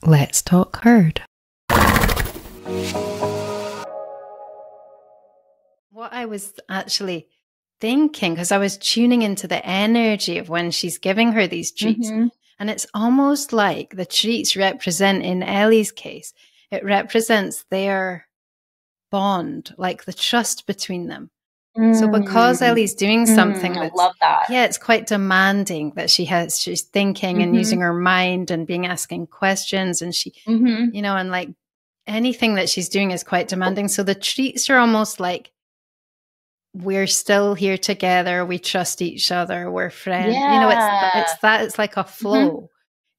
Let's talk herd. What I was actually thinking, because I was tuning into the energy of when she's giving her these treats, and it's almost like the treats represent, in Ellie's case, it represents their bond, like the trust between them. So because Ellie's doing something I love that. Yeah, it's quite demanding that she's thinking and using her mind and being asking questions, and she, you know, and like anything that she's doing is quite demanding. So the treats are almost like, we're still here together, we trust each other, we're friends. Yeah. You know, it's like a flow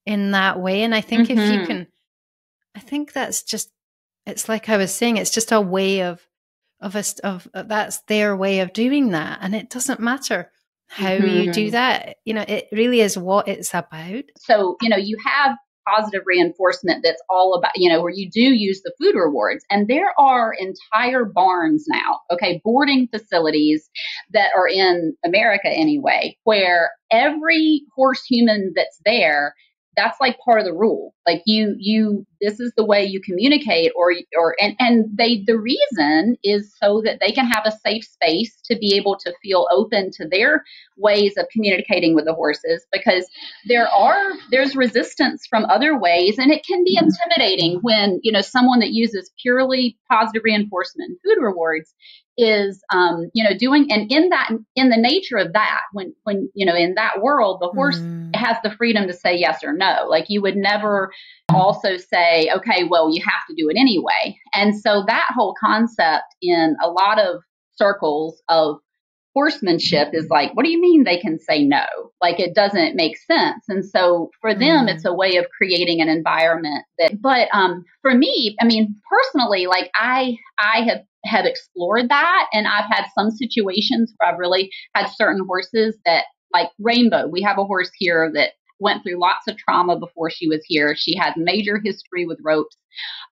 in that way. And I think if you can, I think that's just, it's like I was saying, it's just a way of that's their way of doing that. And it doesn't matter how you do that. You know, it really is what it's about. So, you know, you have positive reinforcement that's all about, you know, where you do use the food rewards. And there are entire barns now, okay, boarding facilities that are in America anyway, where every horse human that's there, that's like part of the rule. Like this is the way you communicate, the reason is so that they can have a safe space to be able to feel open to their ways of communicating with the horses, because there's resistance from other ways, and it can be intimidating when, you know, someone that uses purely positive reinforcement and food rewards is, you know, doing, and in the nature of that, when, you know, in that world, the horse has the freedom to say yes or no. Like, you would never also say, okay, well, you have to do it anyway. And so that whole concept in a lot of circles of horsemanship is like, what do you mean they can say no? Like, it doesn't make sense. And so for them, it's a way of creating an environment but for me, I mean, personally, like I have explored that, and I've had some situations where I've really had certain horses that, like Rainbow, we have a horse here that went through lots of trauma before she was here. She has major history with ropes,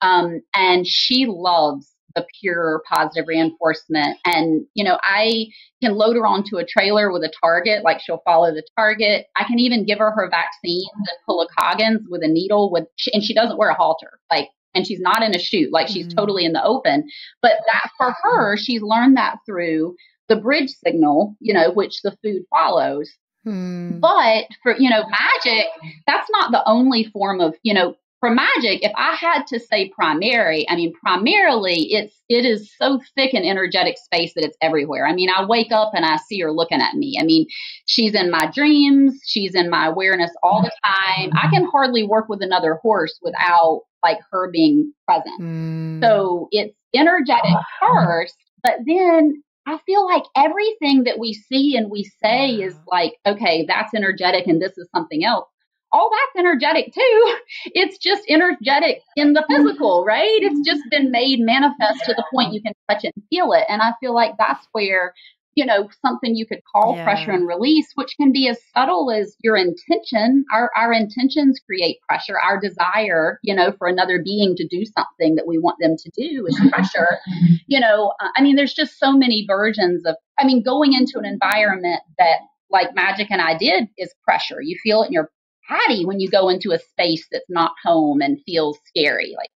and she loves the pure positive reinforcement. And, you know, I can load her onto a trailer with a target, like she'll follow the target. I can even give her vaccines and pull a Coggins with a needle and she doesn't wear a halter, like, and she's not in a chute, like she's totally in the open. But that, for her, she's learned that through the bridge signal, you know, which the food follows. But for, you know, Magic, that's not the only form of, you know, for Magic, if I had to say primary, I mean, primarily it is so thick and energetic space that it's everywhere. I mean, I wake up and I see her looking at me. I mean, she's in my dreams. She's in my awareness all the time. I can hardly work with another horse without like her being present. So it's energetic first, but then I feel like everything that we see and we say is like, okay, that's energetic and this is something else. All that's energetic too. It's just energetic in the physical, right? It's just been made manifest to the point you can touch it and feel it. And I feel like that's where, you know, something you could call pressure and release, which can be as subtle as your intention. Our intentions create pressure. Our desire, you know, for another being to do something that we want them to do is pressure. You know, I mean, there's just so many versions of, I mean, going into an environment that like Magic and I did is pressure. You feel it in your body when you go into a space that's not home and feels scary. Like,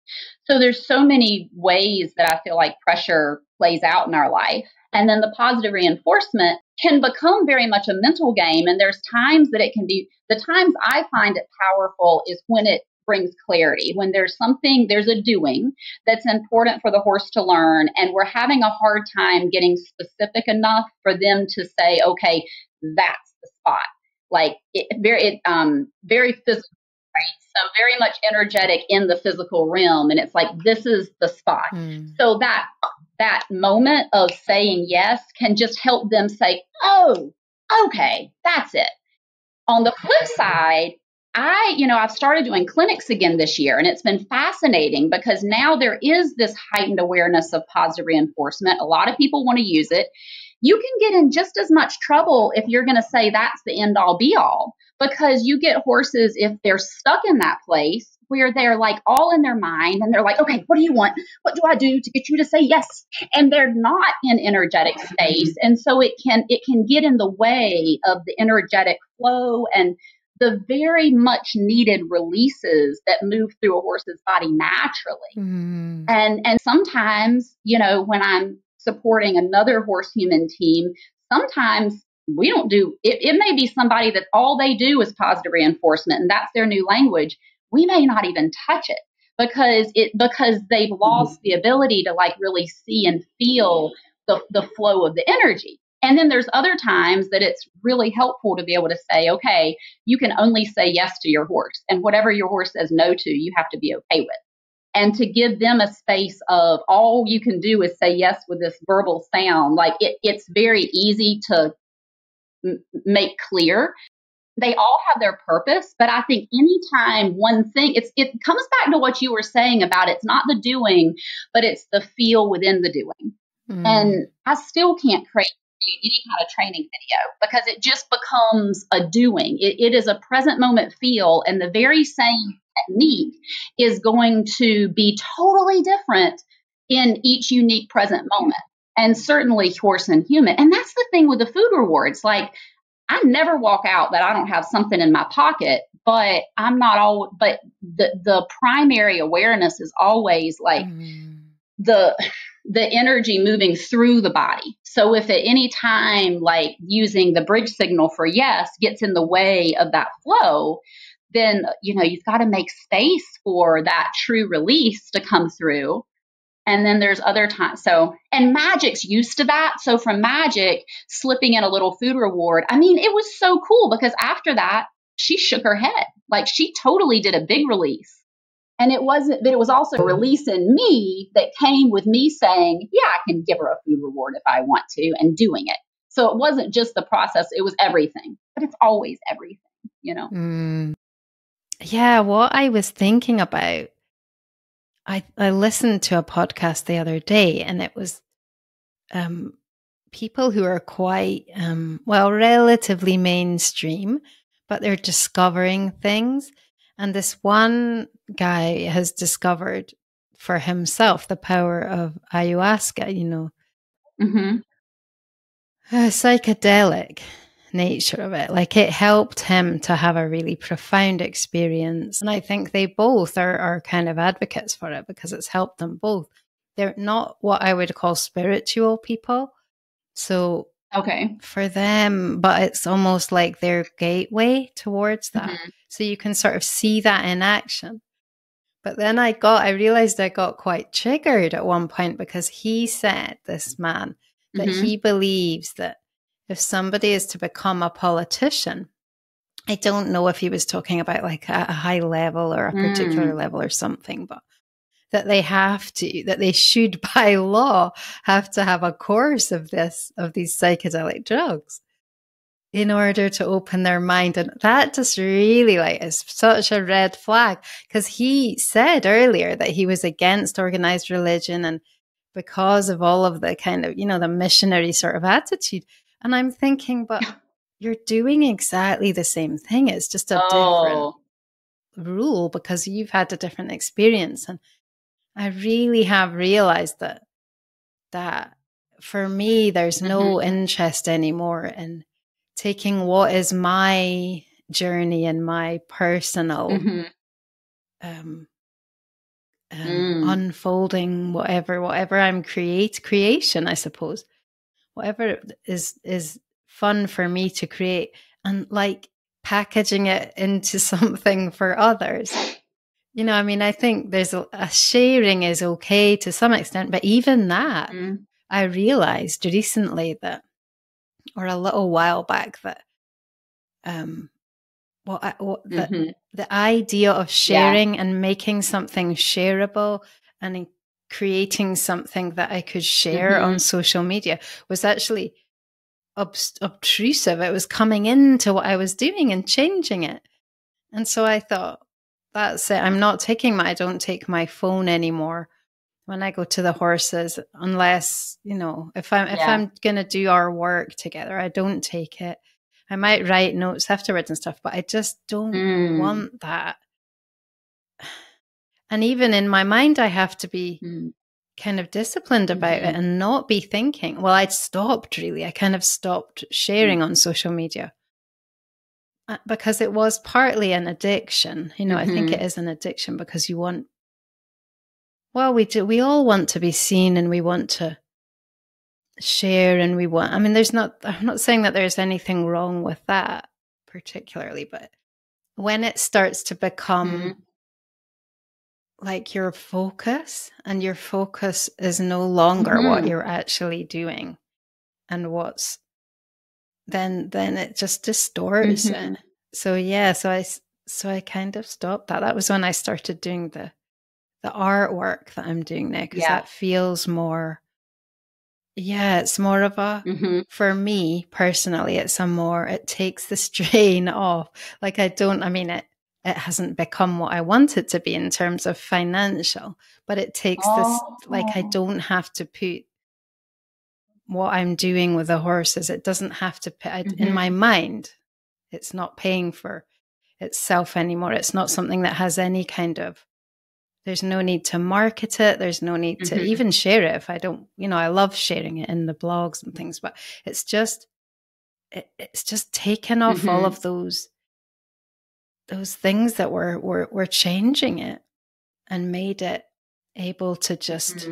so there's so many ways that I feel like pressure plays out in our life. And then the positive reinforcement can become very much a mental game. And there's times that it can be, the times I find it powerful is when it brings clarity, when there's a doing that's important for the horse to learn. And we're having a hard time getting specific enough for them to say, okay, that's the spot. Like very physical, right? So very much energetic in the physical realm. And it's like, this is the spot. So that moment of saying yes can just help them say, oh, okay, that's it. On the flip side, I've started doing clinics again this year, and it's been fascinating because now there is this heightened awareness of positive reinforcement. A lot of people want to use it. You can get in just as much trouble if you're going to say that's the end all be all, because you get horses, if they're stuck in that place where they're like all in their mind and they're like, okay, what do you want? What do I do to get you to say yes? And they're not in energetic space. And so it can get in the way of the energetic flow and the very much needed releases that move through a horse's body naturally. And sometimes, when I'm supporting another horse human team, sometimes we don't do it. It may be somebody that all they do is positive reinforcement and that's their new language. We may not even touch it because they've lost the ability to like really see and feel the flow of the energy. And then there's other times that it's really helpful to be able to say, okay, you can only say yes to your horse, and whatever your horse says no to, you have to be okay with. And to give them a space of all you can do is say yes with this verbal sound. Like it's very easy to make clear. They all have their purpose, but I think anytime one thing, it comes back to what you were saying about it's not the doing, but it's the feel within the doing. And I still can't create any kind of training video because it just becomes a doing. It is a present moment feel, and the very same technique is going to be totally different in each unique present moment, and certainly horse and human. And that's the thing with the food rewards. Like, I never walk out that I don't have something in my pocket, but I'm not all, but the primary awareness is always like the energy moving through the body. So if at any time, like using the bridge signal for yes gets in the way of that flow, then, you've got to make space for that true release to come through. And then there's other times. And Magic's used to that. So from Magic, slipping in a little food reward, I mean, it was so cool because after that, she shook her head. Like, she totally did a big release. And it was also a release in me that came with me saying, yeah, I can give her a food reward if I want to, and doing it. So it wasn't just the process, it was everything. But it's always everything, Yeah, what I was thinking about, I listened to a podcast the other day, and it was people who are quite, relatively mainstream, but they're discovering things. And this one guy has discovered for himself the power of ayahuasca, psychedelic nature of it. Like, it helped him to have a really profound experience. And I think they both are kind of advocates for it because it's helped them both. They're not what I would call spiritual people. So okay, for them, but it's almost like their gateway towards that. So you can sort of see that in action. But then I realized I got quite triggered at one point because he said, this man, that he believes that if somebody is to become a politician, I don't know if he was talking about like a high level or a particular level or something, but that they should by law have to have a course of these psychedelic drugs in order to open their mind. And that just really is such a red flag, because he said earlier that he was against organized religion and because of all of the kind of, the missionary sort of attitude. And I'm thinking, but you're doing exactly the same thing. It's just a different rule because you've had a different experience. And I really have realized that for me, there's no interest anymore in taking what is my journey and my personal unfolding, whatever I'm creation, I suppose, whatever is fun for me to create, and like packaging it into something for others. I think there's a sharing is okay to some extent, but even that, I realized recently that, or a little while back, that the idea of sharing and making something shareable and creating something that I could share on social media was actually obtrusive. It was coming into what I was doing and changing it. And so I thought, that's it. I don't take my phone anymore when I go to the horses, unless, if I'm going to do our work together, I don't take it. I might write notes afterwards and stuff, but I just don't want that. And even in my mind, I have to be kind of disciplined about it and not be thinking, well, I kind of stopped sharing on social media. because it was partly an addiction. You know, I think it is an addiction because you want, well, we all want to be seen and we want to share and we want, I mean, I'm not saying that there's anything wrong with that particularly, but when it starts to become like your focus, and your focus is no longer what you're actually doing and then it just distorts it. So yeah, so I kind of stopped that. That was when I started doing the artwork that I'm doing now, because that feels more, it's more of a, for me personally, it takes the strain off. Like it hasn't become what I want it to be in terms of financial, but it takes this, like, I don't have to put what I'm doing with the horses. It doesn't have to put, in my mind, it's not paying for itself anymore. It's not something that has any kind of, there's no need to market it. There's no need to even share it if I don't, I love sharing it in the blogs and things, but it's just taken off all of those things that were changing it and made it able to just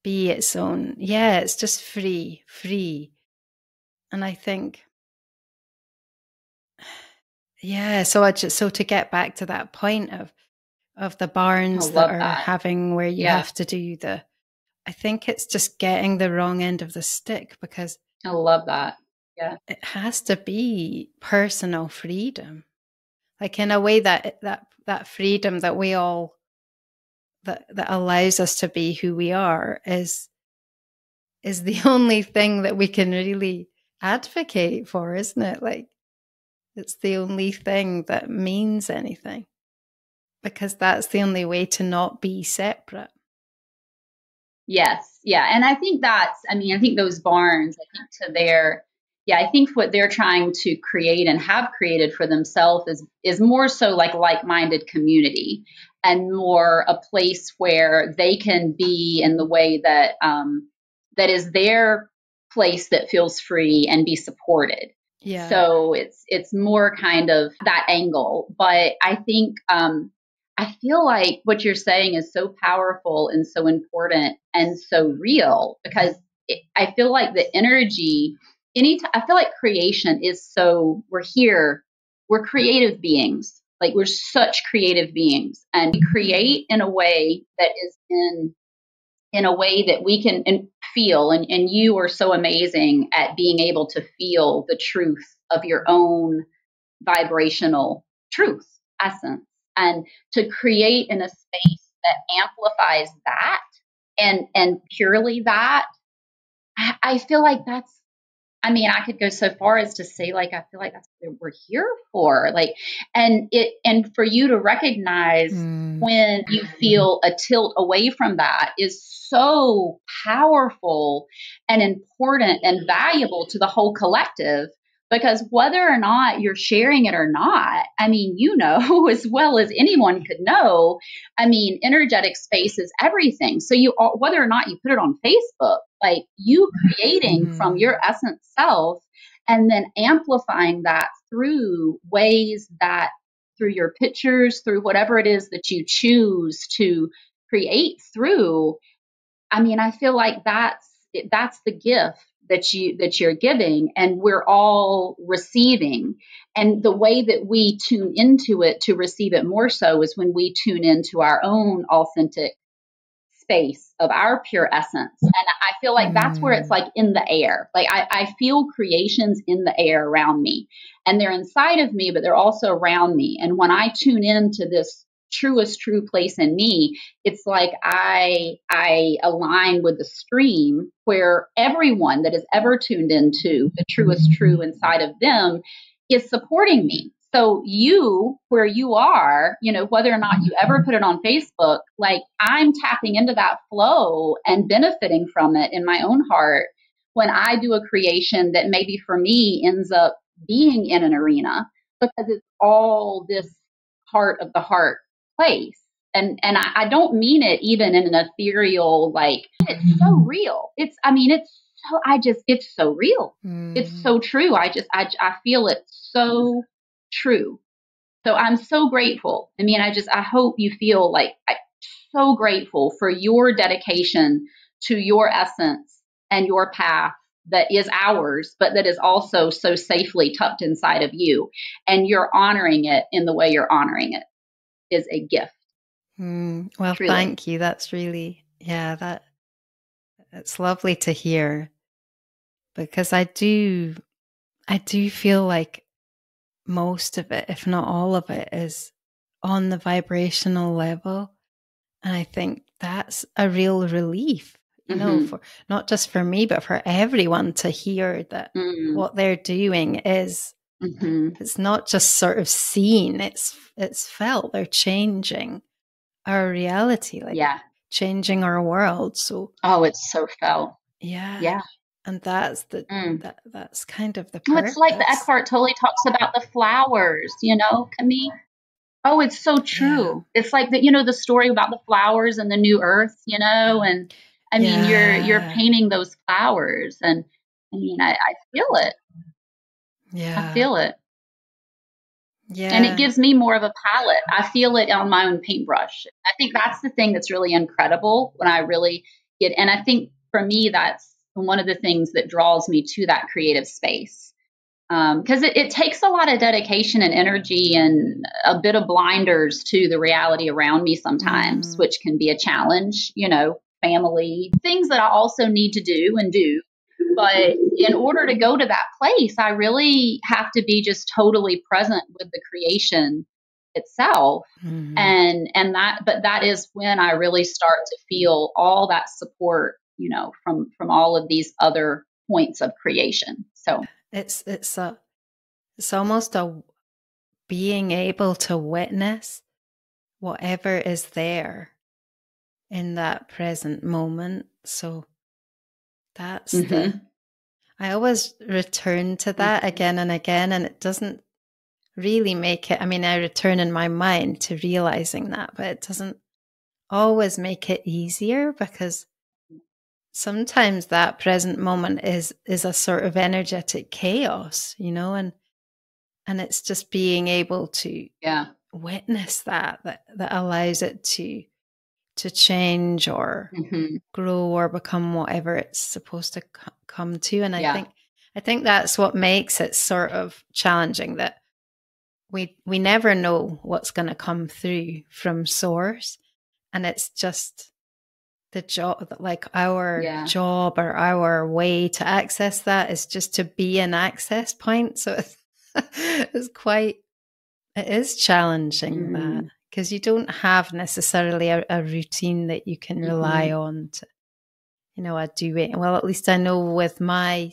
be its own. Yeah, it's just free. And I think, so to get back to that point of the barns that are having where you have to do I think it's just getting the wrong end of the stick, because I love that. Yeah. It has to be personal freedom. Like, in a way that freedom that we all, that allows us to be who we are is the only thing that we can really advocate for, isn't it? Like, it's the only thing that means anything, because that's the only way to not be separate. Yes. Yeah. And I think I think those barns, I think what they're trying to create and have created for themselves is more so like-minded community, and more a place where they can be in the way that, that is their place, that feels free and be supported. Yeah. So it's more kind of that angle. But I think, I feel like what you're saying is so powerful and so important and so real, because I feel like the energy, I feel like creation is we're creative beings. Like, we're such creative beings, and we create in a way that is in a way that we can feel. And you are so amazing at being able to feel the truth of your own vibrational truth, essence, and to create in a space that amplifies that and purely that. I feel like I could go so far as to say, I feel like that's what we're here for. And for you to recognize when you feel a tilt away from that is so powerful and important and valuable to the whole collective. Because whether or not you're sharing it or not, as well as anyone could know, energetic space is everything. So whether or not you put it on Facebook, like, you creating from your essence self, and then amplifying that through ways that, through your pictures, through whatever it is that you choose to create through. I feel like that's the gift that you're giving, and we're all receiving. And the way that we tune into it to receive it more so is when we tune into our own authentic space of our pure essence. And I feel like that's where it's like in the air. Like, I feel creations in the air around me, and they're inside of me, but they're also around me. And when I tune into this truest true place in me, it's like I align with the stream, where everyone that has ever tuned into the truest true inside of them is supporting me. So you, where you are, whether or not you ever put it on Facebook, like, I'm tapping into that flow and benefiting from it in my own heart when I do a creation that maybe for me ends up being in an arena, because it's all this heart of the heart place. And I don't mean it even in an ethereal, like, it's so real. It's so real. It's so true. I feel it so true. So I'm so grateful. I mean, I hope you feel like I'm so grateful for your dedication to your essence and your path that is ours, but that is also so safely tucked inside of you. And you're honoring it in the way you're honoring it is a gift. Well, Truly. thank you. That's really, it's lovely to hear, because I do feel like most of it, if not all of it, is on the vibrational level. And I think that's a real relief, you know, for not just for me, but for everyone to hear that what they're doing is, it's not just sort of seen, it's felt. They're changing our reality, like changing our world. So, it's so felt. Yeah. And that's that's kind of the Oh, purpose. it's like the Eckhart Tolle talks about the flowers, you know, Camille. Oh, it's so true. Yeah. It's like the story about the flowers and the new earth, you know, and I mean, you're painting those flowers, and I mean, I feel it. Yeah. I feel it. Yeah. And it gives me more of a palette. I feel it on my own paintbrush. I think that's the thing that's really incredible when I really get, and I think for me, that's one of the things that draws me to that creative space. Because it takes a lot of dedication and energy and a bit of blinders to the reality around me sometimes, which can be a challenge, you know, family, things that I also need to do and do. But in order to go to that place, I really have to be just totally present with the creation itself. And that is when I really start to feel all that support, you know, from all of these other points of creation. So it's almost a being able to witness whatever is there in that present moment. So that's I always return to that again and again, and it doesn't really make it, I mean, I return in my mind to realizing that, but it doesn't always make it easier, because sometimes that present moment is a sort of energetic chaos, you know, and it's just being able to witness that allows it to change or grow or become whatever it's supposed to come to. And I think that's what makes it sort of challenging, that we never know what's going to come through from source, and it's just the job, like our job or our way to access that is just to be an access point. So it is challenging that, because you don't have necessarily a routine that you can rely on to, you know, do it. Well, at least I know with my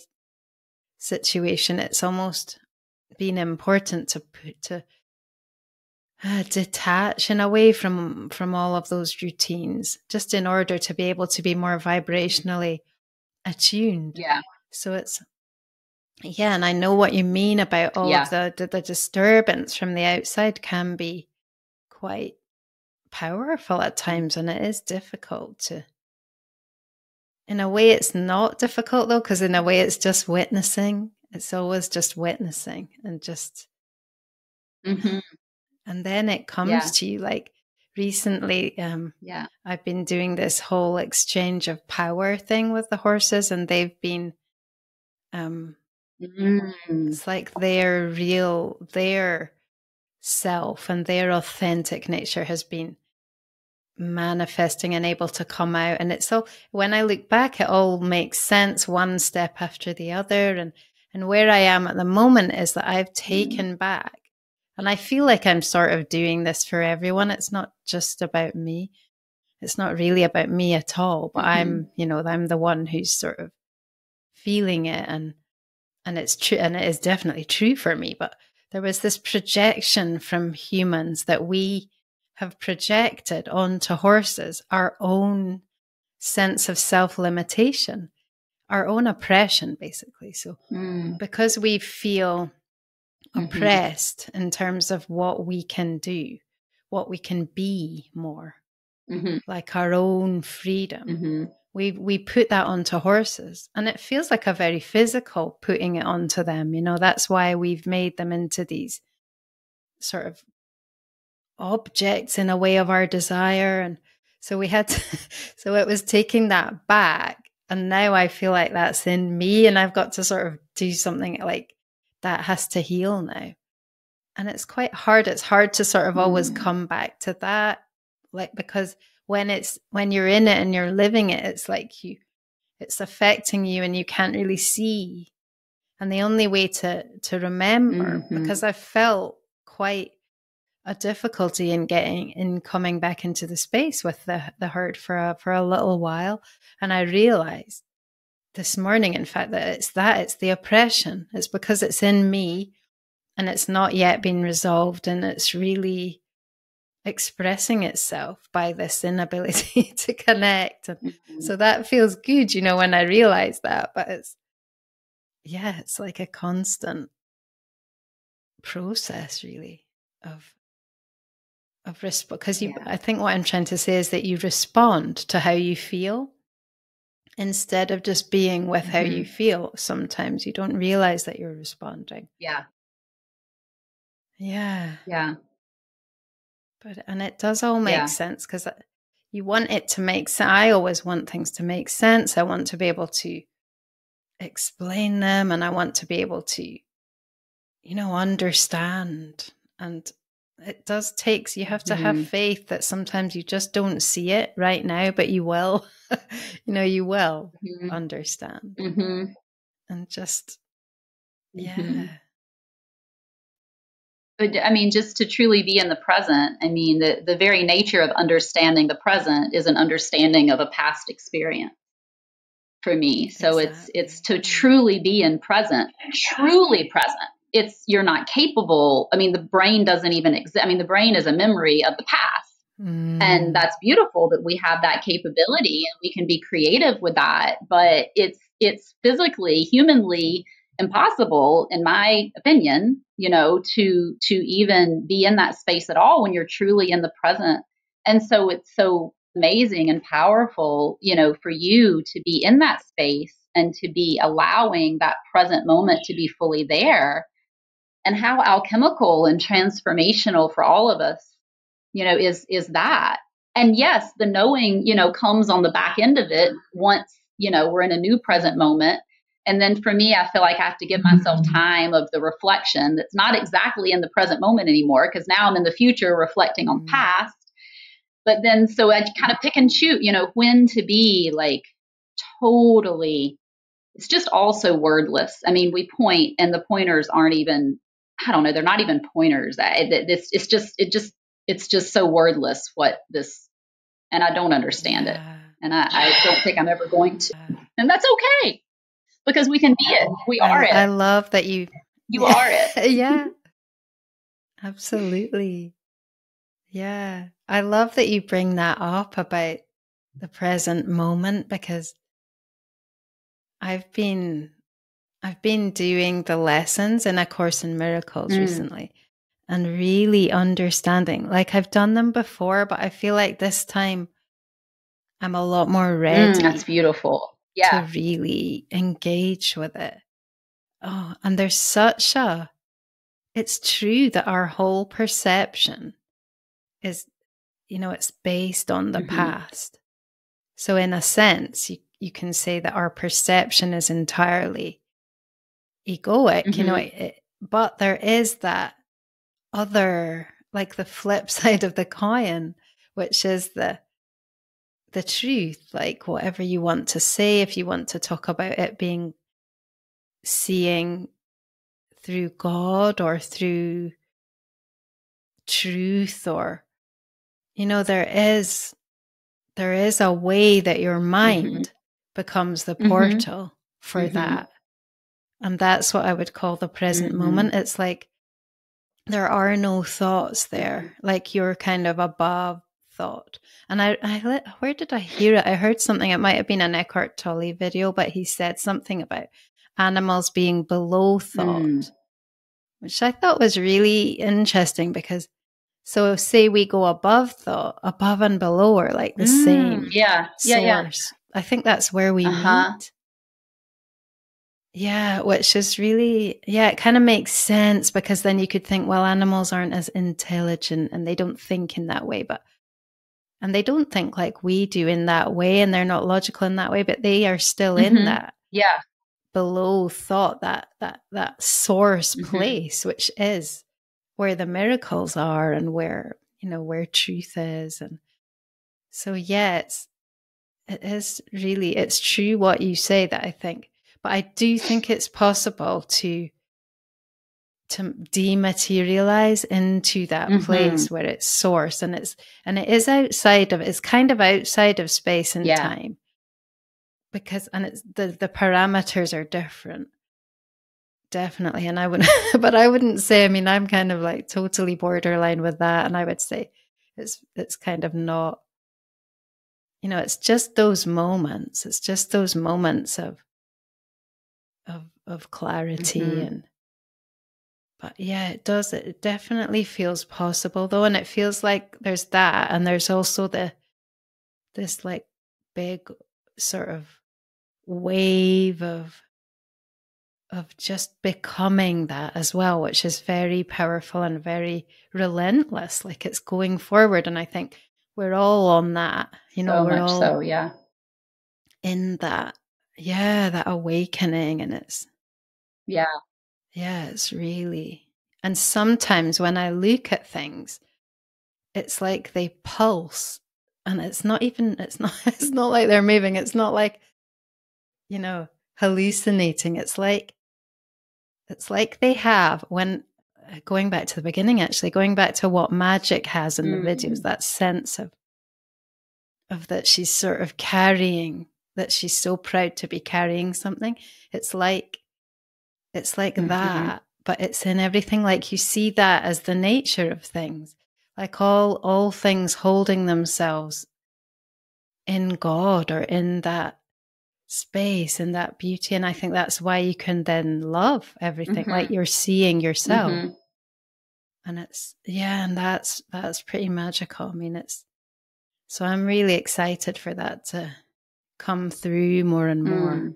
situation, it's almost been important to detach in a way from all of those routines, just in order to be able to be more vibrationally attuned. So it's, and I know what you mean about all of the disturbance from the outside can be quite powerful at times, and it is difficult to, in a way it's not difficult though, because in a way it's just witnessing. It's always just witnessing and just and then it comes to you. Like recently, I've been doing this whole exchange of power thing with the horses, and they've been, it's like their self and their authentic nature has been manifesting and able to come out. And it's all, when I look back, it all makes sense, one step after the other. And where I am at the moment is that I've taken back. And I feel like I'm sort of doing this for everyone. It's not just about me. It's not really about me at all. But I'm the one who's sort of feeling it. And it's true. And it is definitely true for me. But there was this projection from humans that we have projected onto horses, our own sense of self-limitation, our own oppression, basically. So because we feel oppressed in terms of what we can do, what we can be more, like our own freedom. We put that onto horses, and it feels like a very physical putting it onto them. You know, that's why we've made them into these sort of objects in a way of our desire. And so we had to, so it was taking that back. And now I feel like that's in me, and I've got to sort of do something like that has to heal now. And it's quite hard. It's hard to sort of always come back to that. Like, because when you're in it and you're living it, it's like it's affecting you and you can't really see. And the only way to remember, because I felt quite a difficulty in coming back into the space with the hurt for a little while. And I realized this morning, in fact, that it's the oppression. It's because it's in me and it's not yet been resolved, and it's really expressing itself by this inability to connect. And so that feels good, when I realize that. But it's like a constant process, really, of because I think what I'm trying to say is that you respond to how you feel instead of just being with how you feel. Sometimes you don't realize that you're responding. Yeah. And it does all make sense, because you want it to make sense. I always want things to make sense. I want to be able to explain them, and I want to be able to, understand. And it does take, you have to have faith that sometimes you just don't see it right now, but you will, you will understand. And just, But I mean, just to truly be in the present, I mean, the very nature of understanding the present is an understanding of a past experience for me. So it's to truly be in truly present. You're not capable. I mean, the brain doesn't even exist. I mean, the brain is a memory of the past. And that's beautiful that we have that capability and we can be creative with that. But it's physically, humanly impossible, in my opinion, to even be in that space at all when you're truly in the present. And so it's so amazing and powerful, for you to be in that space and to be allowing that present moment to be fully there. And how alchemical and transformational for all of us, is that. And yes, the knowing, comes on the back end of it once, we're in a new present moment. And then for me, I feel like I have to give myself time of the reflection that's not exactly in the present moment anymore, because now I'm in the future reflecting on past. But then, so I kind of pick and choose, when to be like totally, it's just also wordless. I mean, we point and the pointers aren't even, I don't know, they're not even pointers. It's just so wordless what this, and I don't understand it. And I don't think I'm ever going to. And that's okay, because we can be it. We are it. I love that you are it. Yeah, absolutely. Yeah. I love that you bring that up about the present moment, because I've been doing the lessons in A Course in Miracles recently, and really understanding, like I've done them before, but I feel like this time I'm a lot more ready. That's beautiful. To really engage with it. Oh, and there's it's true that our whole perception is, it's based on the past. So in a sense, you can say that our perception is entirely egoic, but there is that other, like the flip side of the coin, which is the truth, like whatever you want to say, if you want to talk about it being seeing through God or through truth, or, there is a way that your mind becomes the portal for that. And that's what I would call the present moment. It's like there are no thoughts there, like you're kind of above thought. And where did I hear it? I heard something, it might have been an Eckhart Tolle video, but he said something about animals being below thought, which I thought was really interesting, because so say we go above thought, above and below are like the same source. I think that's where we meet. Yeah, which is really, yeah, it kind of makes sense, because then you could think, well, animals aren't as intelligent and they don't think in that way, and they don't think like we do in that way, and they're not logical in that way, but they are still in that Yeah. below thought, that source place, which is where the miracles are, and where, where truth is. And so, yeah, it's true what you say, that I think. But I do think it's possible to dematerialize into that place where it's source, and it's kind of outside of space and time, because it's the parameters are different, definitely. And I wouldn't but I wouldn't say, I mean, I'm kind of like totally borderline with that, and I would say it's kind of not, it's just those moments. It's just those moments of clarity. And but yeah, it does. It definitely feels possible, though. And it feels like there's that. And there's also this like big sort of wave of just becoming that as well, which is very powerful and very relentless. Like, it's going forward. And I think we're all on that, So we're much all so, yeah. in that, that awakening. And it's really, and sometimes when I look at things, it's like they pulse, and it's not it's not like they're moving. It's not like, hallucinating. It's like they have, when going back to the beginning, actually going back to what Magic has in the videos, that sense of that she's sort of carrying, that she's so proud to be carrying something. It's like that, but it's in everything. Like, you see that as the nature of things, like all things holding themselves in God, or in that space, in that beauty. And I think that's why you can then love everything, like you're seeing yourself. And it's, and that's pretty magical. I mean, so I'm really excited for that to come through more and more.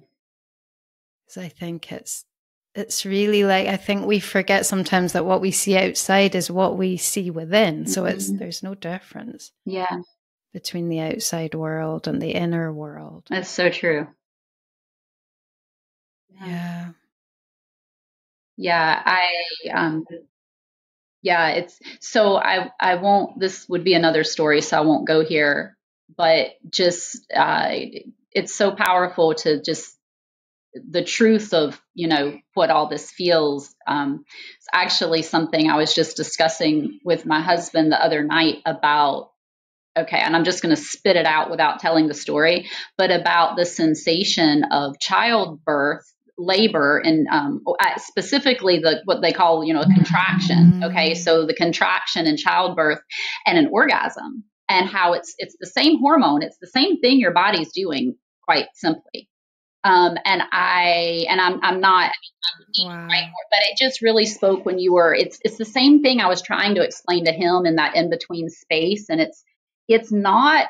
Because I think it's really, like, I think we forget sometimes that what we see outside is what we see within. So there's no difference between the outside world and the inner world. That's so true. Yeah. It's so I won't, this would be another story, so I won't go here, but just it's so powerful to just the truth of, what all this feels. It's actually something I was just discussing with my husband the other night about, okay, and I'm just going to spit it out without telling the story, but about the sensation of childbirth, labor, and specifically what they call, a contraction. Okay, so the contraction in childbirth and an orgasm, and how it's the same hormone, it's the same thing your body's doing, quite simply. And I'm not, right, but it just really spoke when you were. It's the same thing I was trying to explain to him in that in between space, and it's not.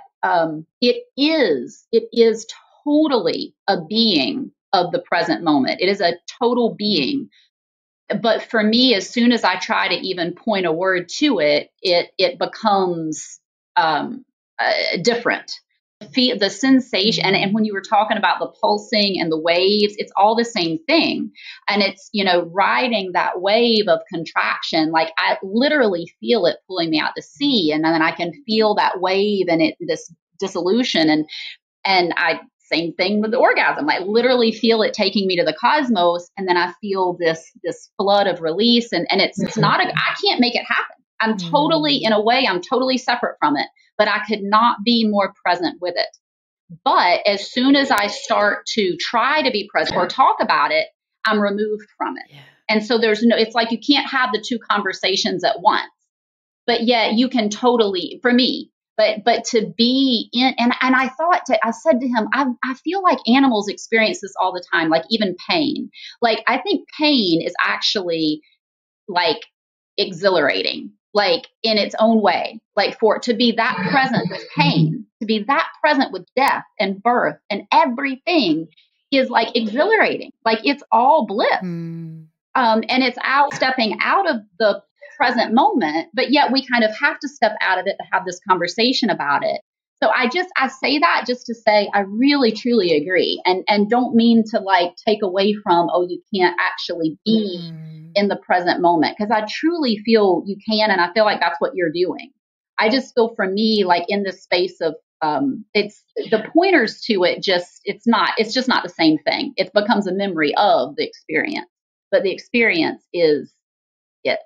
It is totally a being of the present moment. It is a total being. But for me, as soon as I try to even point a word to it, it becomes different. Feel the sensation, and when you were talking about the pulsing and the waves, it's all the same thing. And it's, riding that wave of contraction. Like, I literally feel it pulling me out to sea, and then I can feel that wave and this dissolution, and I same thing with the orgasm. I literally feel it taking me to the cosmos, and then I feel this flood of release, and it's not I can't make it happen. I'm totally, in a way, I'm totally separate from it, but I could not be more present with it. But as soon as I start to try to be present or talk about it, I'm removed from it. Yeah. And so it's like you can't have the two conversations at once. But yet you can totally, for me, but to be in, and I said to him, I feel like animals experience this all the time, like even pain. Like, I think pain is actually like exhilarating, like in its own way, like for it to be that present with pain, to be that present with death and birth and everything is like exhilarating. Like it's all bliss. Mm. And it's stepping out of the present moment, but yet we kind of have to step out of it to have this conversation about it. So I say that just to say, I really, truly agree. And don't mean to like take away from, oh, you can't actually be in the present moment. Cause I truly feel you can. And I feel like that's what you're doing. I just feel for me, like in this space of, it's the pointers to it. It's just not the same thing. It becomes a memory of the experience, but the experience is it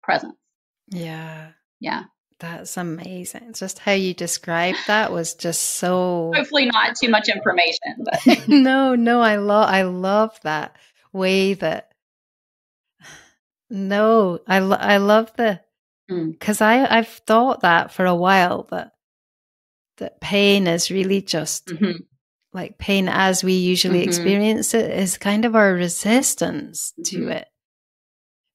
presence. Yeah. Yeah. That's amazing. Just how you described that was just so. Hopefully not too much information, but no, I love that way that. No, I love because I've thought that for a while that pain is really just like pain as we usually experience it is kind of our resistance to it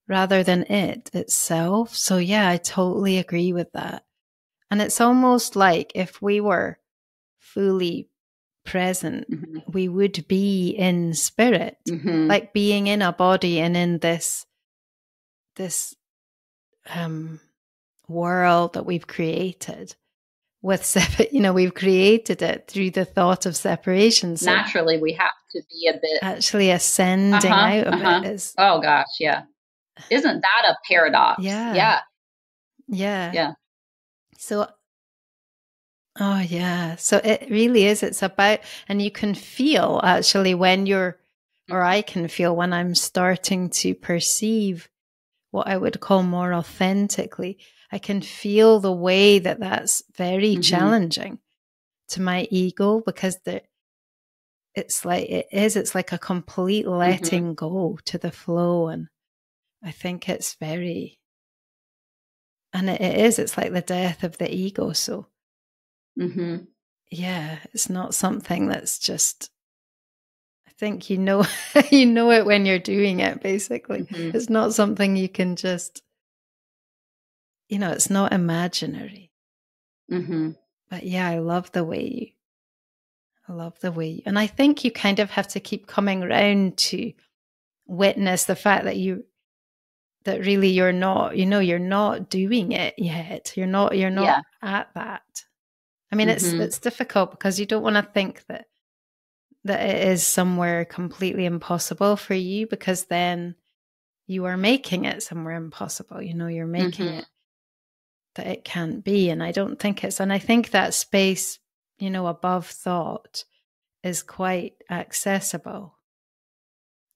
rather than it itself. So yeah, I totally agree with that. And it's almost like if we were fully present, we would be in spirit, like being in a body and in this world that we've created with we've created it through the thought of separation. So naturally, we have to be a bit actually ascending out of it is. Oh gosh, yeah. Isn't that a paradox? Yeah. So, oh yeah. So it really is. It's about, and you can feel actually when you're, or I can feel when I'm starting to perceive what I would call more authentically. I can feel the way that that's very challenging to my ego because it's like a complete letting go to the flow. And I think it's very, and it's like the death of the ego. So yeah, it's not something that's just, I think, you know it when you're doing it, basically. It's not something you can just, it's not imaginary. But yeah, I love the way you, and I think you kind of have to keep coming around to witness the fact that really you're not, you're not doing it yet. You're not at that. I mean, it's difficult because you don't want to think that it is somewhere completely impossible for you, because then you are making it somewhere impossible. You're making it that it can't be. And I don't think and I think that space, above thought is quite accessible,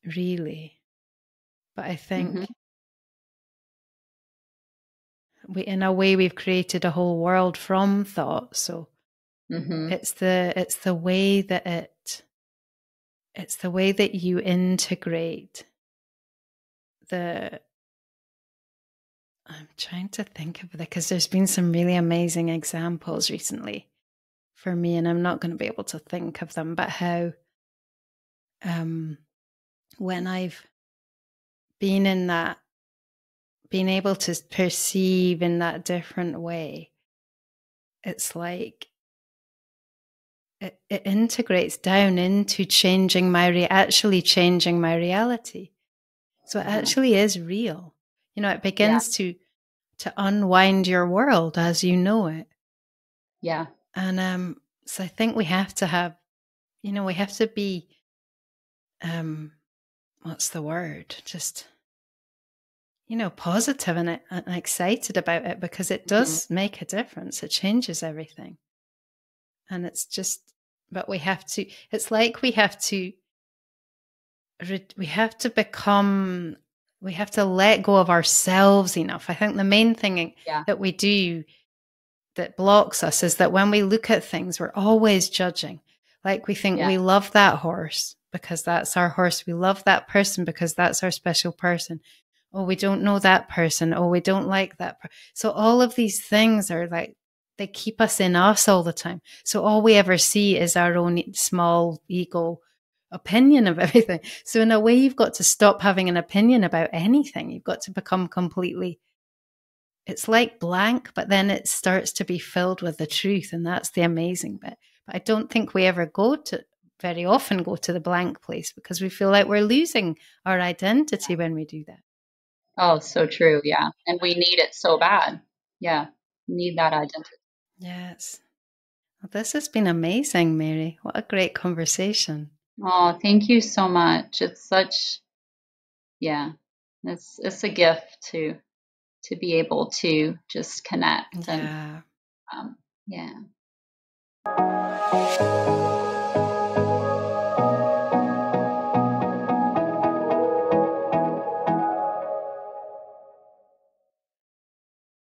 really. But I think in a way, we've created a whole world from thought. So it's the way that you integrate I'm trying to think of it because there's been some really amazing examples recently for me, and I'm not going to be able to think of them, but how when I've been in that, being able to perceive in that different way, it's like it integrates down into actually changing my reality. So it actually is real. It begins to unwind your world as you know it. Yeah. And so I think we have to have, we have to be, what's the word? Just, positive and excited about it, because it does make a difference. It changes everything. And it's just, but we have to, it's like we have to become, we have to let go of ourselves enough. I think the main thing that we do that blocks us is that when we look at things, we're always judging. Like we think we love that horse because that's our horse. We love that person because that's our special person. Oh, we don't know that person. Oh, we don't like that. So all of these things are like, they keep us in us all the time. So all we ever see is our own small ego opinion of everything. So in a way, you've got to stop having an opinion about anything. You've got to become completely, it's like blank, but then it starts to be filled with the truth. And that's the amazing bit. But I don't think we ever go to very often go to the blank place because we feel like we're losing our identity when we do that. Oh, so true. Yeah. And we need it so bad. Yeah. Need that identity. Yes. Well, this has been amazing, Mary. What a great conversation. Oh, thank you so much. It's such, yeah, it's a gift to be able to just connect and Yeah. yeah.